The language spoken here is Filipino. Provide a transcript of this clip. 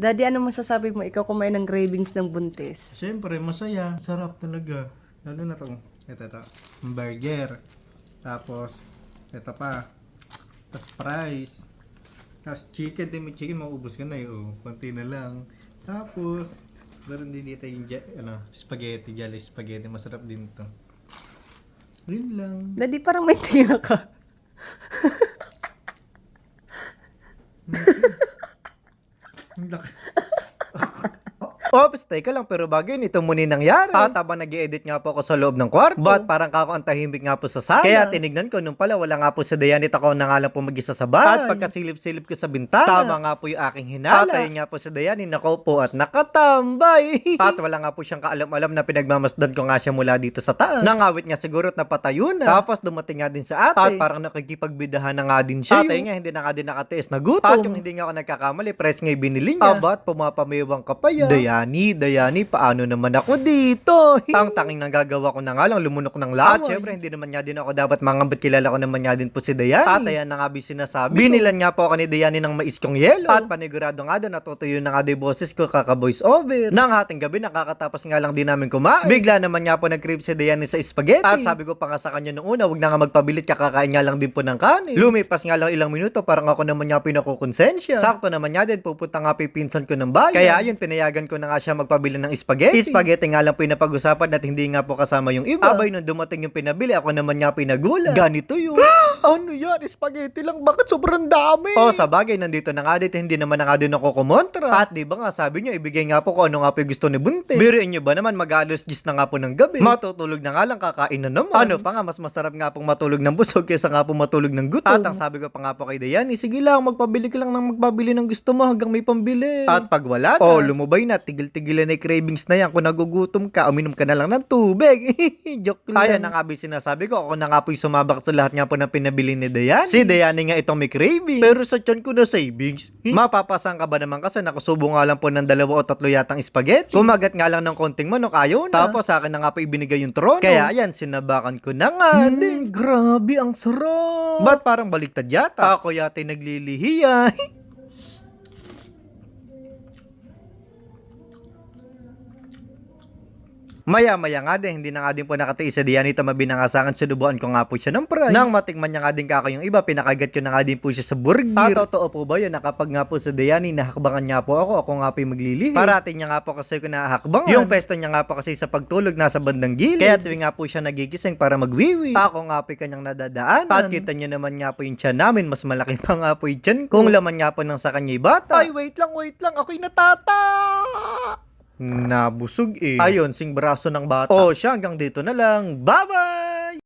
Daddy, ano masasabi mo ikaw kumain ng cravings ng buntis? Siyempre, masaya. Sarap talaga. Lalo na to. Ito. Burger. Tapos, ito pa. Tapos fries. Tapos chicken. May chicken, maubos ka na yun. Konti na lang. Tapos, meron din dito yung spaghetti. Jolly spaghetti. Masarap din to. Yun lang. Daddy, parang may tinga ka. Ang laki. Ops, teka lang, pero bago yun, ito muna yung nangyari. At habang nag-i-edit nga po ako sa loob ng kwarto, but parang kako ang tahimik nga po sa sala. Kaya tinignan ko, nung pala wala nga po si Dayanit, ako na nga lang po mag-isa sa bahay. At pagkasilip-silip ko sa bintana, tama nga po yung aking hinala. At ayun nga po si Dayanit, nakaupo at nakatambay. At wala nga po siyang kaalam-alam na pinagmamasdan ko nga siya mula dito sa taas. Nangawit nga siguro at napatayo na. Tapos dumating nga din sa ate. At parang nakikipagbidahan na nga din siya. At ayun nga, hindi na nga din nakatiis na gutom. At yung hindi nga ako nagkakamali, press nga binili niya. Abat, pumapamayawang ka pa yan. Dayani, paano naman ako dito? Ang tanging nagagawa ko na nga lang, lumunok ng laway. At syempre, hindi naman nga din ako dapat mangambat, kilala ko naman nga din po si Dayani. At ayan na nga sinasabi binilan nga po ako ni Dayani ng mais kong yelo. At panigurado nga doon, natutuyo na nga din boses ko kaka-voice over. Nang hating gabi, nakakatapos nga lang din namin kumain. Bigla naman nga po nag-crave si Dayani sa spaghetti. At sabi ko pa nga sa kanya nung una, wag na nga magpabilit, kakakain nga lang din po ng kanin. Lumipas nga lang ilang minuto, parang ako naman nga pinakukonsensya. Sakto naman nga din, pupunta nga pipinsan ko ng bayan. Kaya ayun, pinayagan ko na nga siya magpabili ng spaghetti. Spaghetti nga lang po yung napag-usapan at hindi nga po kasama yung iba. Abay, nung dumating yung pinabili, ako naman nga pinagulat. Ganito yun. Ano yan? Spaghetti lang? Bakit sobrang dami? Oh, sa bagay, nandito na nga dito, hindi naman na nga din ako kumontra. At di ba nga, sabi niyo, ibigay nga po kung ano nga po yung gusto ni Buntis. Biruin niyo ba naman, mag-alos 10 na nga po ng gabi. Matutulog na nga lang, kakain na naman. Ano pa nga, mas masarap nga pong matulog ng busog kaysa nga po matulog ng gutom. At ang sabi ko pa nga po kay Dayani, sige lang, magpabili ka lang ng magpabili ng gusto mo hanggang may pambili. At pag wala na, oh, lumubay na, tigil-tigilan na yung cravings na yan. Kung nagugutom ka, uminom ka na lang ng tubig. Joke lang. Ayan na nga ba sinasabi ko, ako na nga po yung sumabak sa lahat nga po ng pinabili ni Dayani. Si Dayani nga itong may cravings. Pero sa tiyan ko na savings. Mapapasan ka ba naman kasi nakasubo nga lang po ng 2 o 3 yatang spaghetti. Kumagat nga lang ng konting manok, ayaw na. Tapos sa akin na nga po ibinigay yung trono. Kaya ayan, sinabakan ko na nga. Grabe, ang sarap. Ba't parang baliktad yata? Ako yata naglilihiya. Maya-maya nga din, hindi na nga din po nakatiis sa Dayani mabinangasangan, sinubuan ko nga po siya ng price. Nang matikman niya nga din kako yung iba, pinakagat ko na nga din po siya sa burger. At totoo po ba yun, nakapag nga po sa Dayani, nahakbangan niya po ako nga po yung maglilihi. Parating niya nga po kasi ko nahakbangan. Yung pesto niya nga po kasi sa pagtulog nasa bandang gilid. Kaya tuwing nga po siya nagigising para magwiwi. Ako nga po yung kanyang nadadaanan. At kita niyo naman nga po yung tiyan namin, mas malaki pa nga po yung tiyan ko. Kung laman nga po ng sa kanya'y bata. Ay, wait lang, ako'y natata. Nabusog eh. Ayun, sing braso ng bata. Oh, siya hanggang dito na lang. Bye-bye!